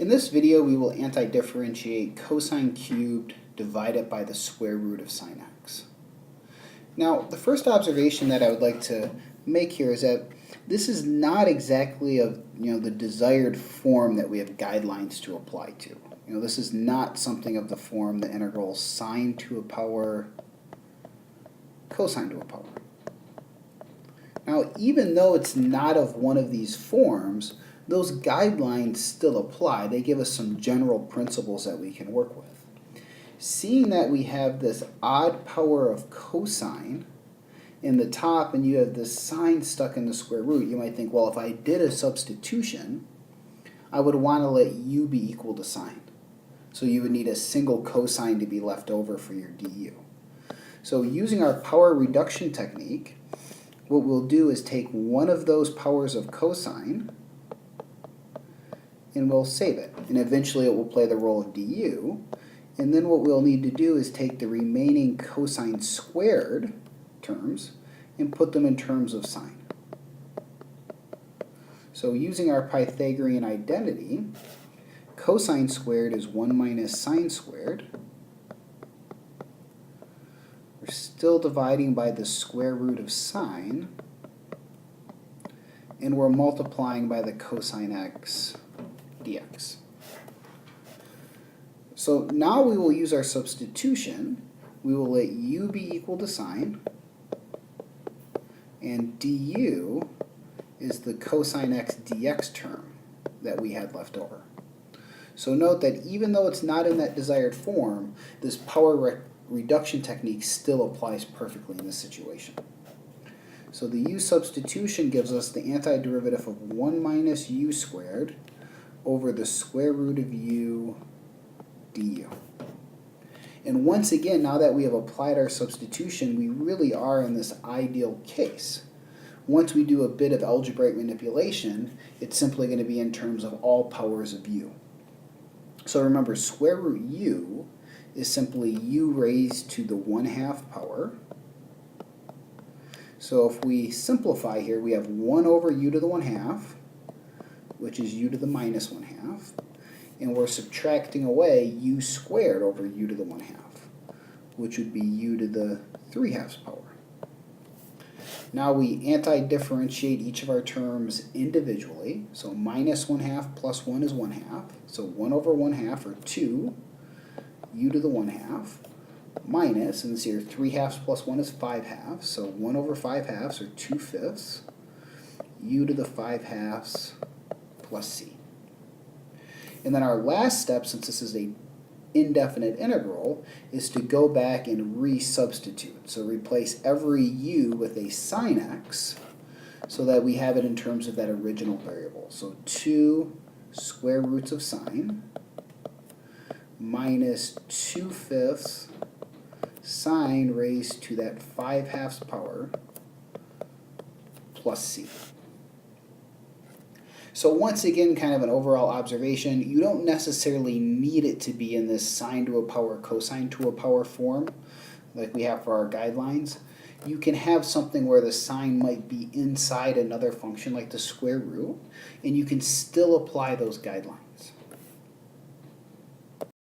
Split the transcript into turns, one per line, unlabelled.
In this video, we will anti-differentiate cosine cubed divided by the square root of sine x. Now, the first observation that I would like to make here is that this is not exactly the desired form that we have guidelines to apply to. This is not something of the form the integral sine to a power cosine to a power. Now, even though it's not of one of these forms, those guidelines still apply. They give us some general principles that we can work with. Seeing that we have this odd power of cosine in the top and you have this sine stuck in the square root, you might think, well, if I did a substitution, I would want to let u be equal to sine. So you would need a single cosine to be left over for your du. So using our power reduction technique, what we'll do is take one of those powers of cosine and we'll save it. And eventually it will play the role of du. And then what we'll need to do is take the remaining cosine squared terms and put them in terms of sine. So using our Pythagorean identity, cosine squared is 1 minus sine squared. We're still dividing by the square root of sine, and we're multiplying by the cosine x dx. So now we will use our substitution. We will let u be equal to sine, and du is the cosine x dx term that we had left over. So note that even though it's not in that desired form, this power reduction technique still applies perfectly in this situation. So the u substitution gives us the antiderivative of 1 minus u squared over the square root of u du. And once again, now that we have applied our substitution, we really are in this ideal case. Once we do a bit of algebraic manipulation, it's simply going to be in terms of all powers of u. So remember, square root u is simply u raised to the 1/2 power. So if we simplify here, we have 1 over u to the 1/2, which is u to the minus 1/2. And we're subtracting away u squared over u to the 1/2, which would be u to the 3/2 power. Now we anti-differentiate each of our terms individually. So minus 1/2 plus 1 is 1/2. So 1 over 1/2, or 2, u to the 1/2, minus, and this here 3/2 plus 1 is 5/2. So 1 over 5/2, or 2/5, u to the 5/2 plus c. And then our last step, since this is an indefinite integral, is to go back and re-substitute. So replace every u with a sine x so that we have it in terms of that original variable. So 2 square roots of sine minus 2/5 sine raised to that 5/2 power plus c. So once again, kind of an overall observation, you don't necessarily need it to be in this sine to a power, cosine to a power form like we have for our guidelines. You can have something where the sine might be inside another function like the square root, and you can still apply those guidelines.